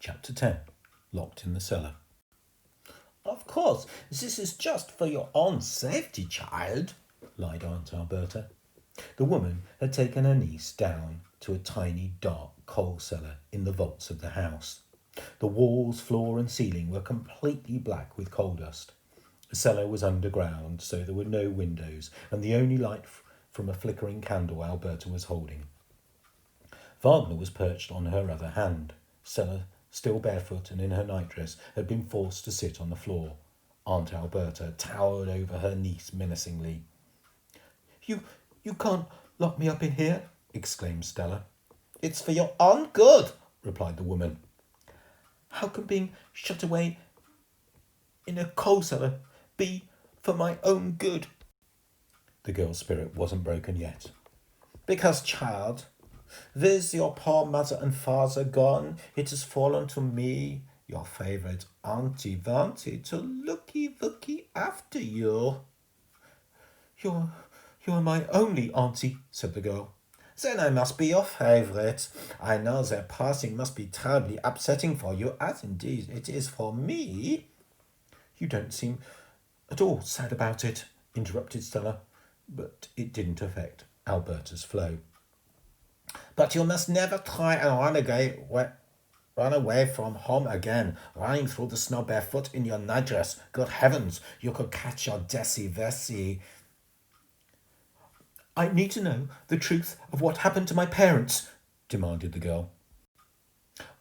Chapter 10. Locked in the cellar. Of course, this is just for your own safety, child, lied Aunt Alberta. The woman had taken her niece down to a tiny, dark coal cellar in the vaults of the house. The walls, floor and ceiling were completely black with coal dust. The cellar was underground, so there were no windows, and the only light from a flickering candle Alberta was holding. Wagner was perched on her other hand. Stella, still barefoot and in her nightdress, had been forced to sit on the floor. Aunt Alberta towered over her niece menacingly. You can't lock me up in here, exclaimed Stella. It's for your own good, replied the woman. How can being shut away in a coal cellar be for my own good? The girl's spirit wasn't broken yet. Because, child, with your poor mother and father gone, it has fallen to me, your favourite Auntie, to looky after you. You're my only auntie, said the girl. Then I must be your favourite. I know their passing must be terribly upsetting for you, as indeed it is for me. You don't seem at all sad about it, interrupted Stella, but it didn't affect Alberta's flow. But you must never try and run away from home again, running through the snow barefoot in your nightdress. Good heavens, you could catch your Vessie. I need to know the truth of what happened to my parents, demanded the girl.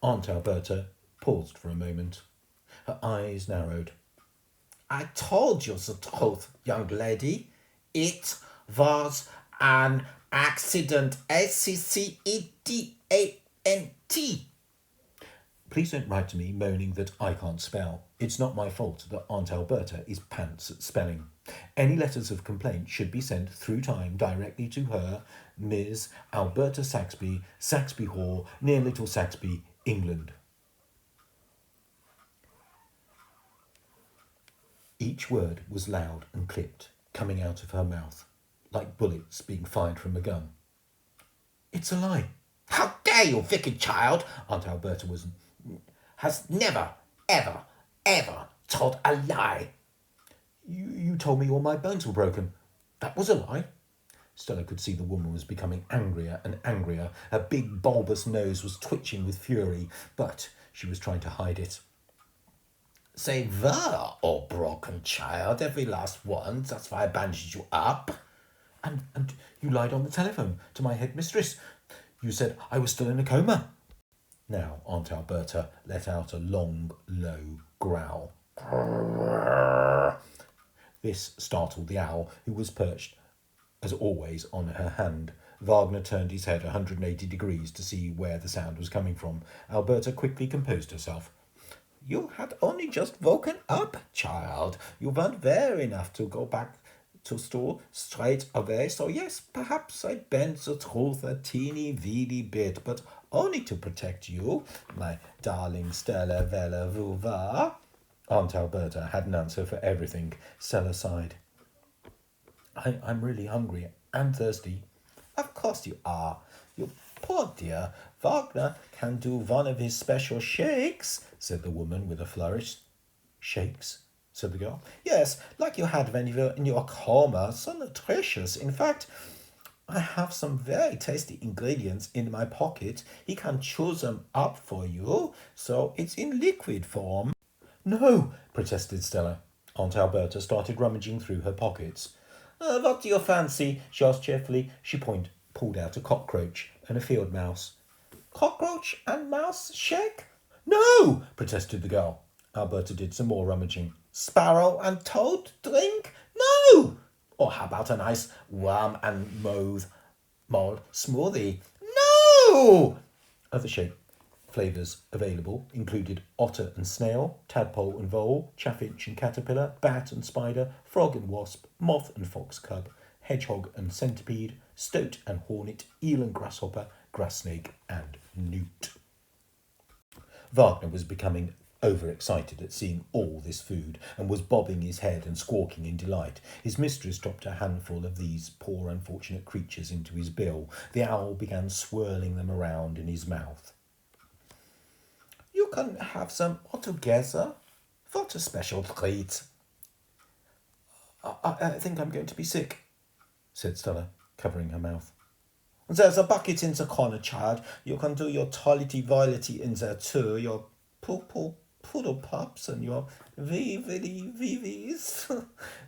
Aunt Alberta paused for a moment. Her eyes narrowed. I told you the truth, young lady. It was an accident. ACCEDANT. Please don't write to me moaning that I can't spell. It's not my fault that Aunt Alberta is pants at spelling. Any letters of complaint should be sent through time directly to her, Ms. Alberta Saxby, Saxby Hall, near Little Saxby, England. Each word was loud and clipped, coming out of her mouth, like bullets being fired from a gun. It's a lie. How dare you, wicked child! Aunt Alberta has never, ever told a lie. You told me all my bones were broken. That was a lie. Stella could see the woman was becoming angrier and angrier. Her big bulbous nose was twitching with fury, but she was trying to hide it. They were all broken, child, every last one. That's why I bandaged you up. And you lied on the telephone to my headmistress. You said I was still in a coma. Now Aunt Alberta let out a long, low growl. This startled the owl, who was perched, as always, on her hand. Wagner turned his head 180 degrees to see where the sound was coming from. Alberta quickly composed herself. You had only just woken up, child. You weren't well enough to go back to school straight away. So yes, perhaps I bent the truth a teeny-weeny bit, but only to protect you, my darling Stella Vella Vuva. Aunt Alberta had an answer for everything. Stella sighed. I'm really hungry and thirsty. Of course you are. You poor dear. Wagner can do one of his special shakes, said the woman with a flourish. Shakes? Said the girl. Yes, like you had when you were in your coma. So nutritious. In fact, I have some very tasty ingredients in my pocket. He can chew them up for you, so it's in liquid form. No, protested Stella. Aunt Alberta started rummaging through her pockets. What do you fancy? She asked cheerfully. She pulled out a cockroach and a field mouse. Cockroach and mouse shake? No, protested the girl. Alberta did some more rummaging. Sparrow and toad drink? No! Or how about a nice worm and mold smoothie? No! Other shake flavours available included otter and snail, tadpole and vole, chaffinch and caterpillar, bat and spider, frog and wasp, moth and fox cub, hedgehog and centipede, stoat and hornet, eel and grasshopper, grass snake and newt. Wagner was becoming overexcited at seeing all this food and was bobbing his head and squawking in delight. His mistress dropped a handful of these poor unfortunate creatures into his bill. The owl began swirling them around in his mouth. You You can have them all together. What a special treat. I think I'm going to be sick, said Stella, covering her mouth. There's a bucket in the corner, child. You can do your toilety voilety in there too. Your poodle pups and your wee wees.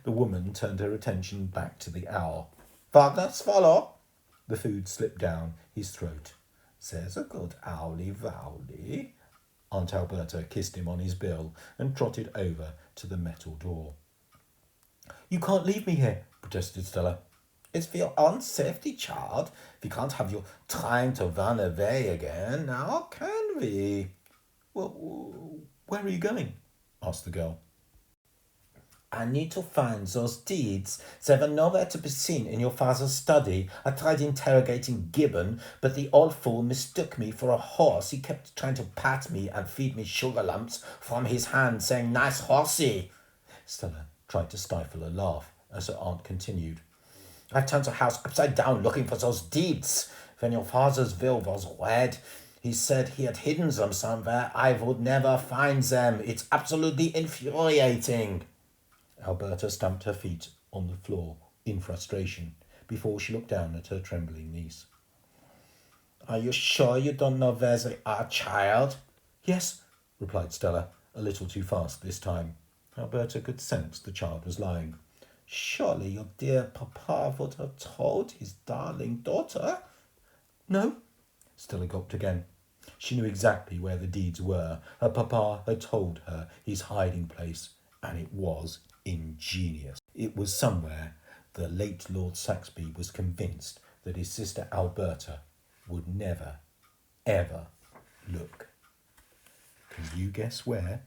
The woman turned her attention back to the owl. Wagner, swallow. The food slipped down his throat. There's a good owly vowly. Aunt Alberta kissed him on his bill and trotted over to the metal door. You can't leave me here, protested Stella. It's for your own safety, child. We can't have you trying to run away again, now can we? Well, where are you going? Asked the girl. I need to find those deeds. They were nowhere to be seen in your father's study. I tried interrogating Gibbon, but the old fool mistook me for a horse. He kept trying to pat me and feed me sugar lumps from his hand, saying, "Nice horsey." Stella tried to stifle a laugh as her aunt continued. I turned the house upside down looking for those deeds. When your father's will was read, he said he had hidden them somewhere. I would never find them. It's absolutely infuriating. Alberta stamped her feet on the floor in frustration before she looked down at her trembling niece. Are you sure you don't know where they are, child? Yes, replied Stella, a little too fast this time. Alberta could sense the child was lying. Surely your dear papa would have told his darling daughter. No, Stella gulped again. She knew exactly where the deeds were. Her papa had told her his hiding place, and it was ingenious. It was somewhere the late Lord Saxby was convinced that his sister Alberta would never, ever look. Can you guess where?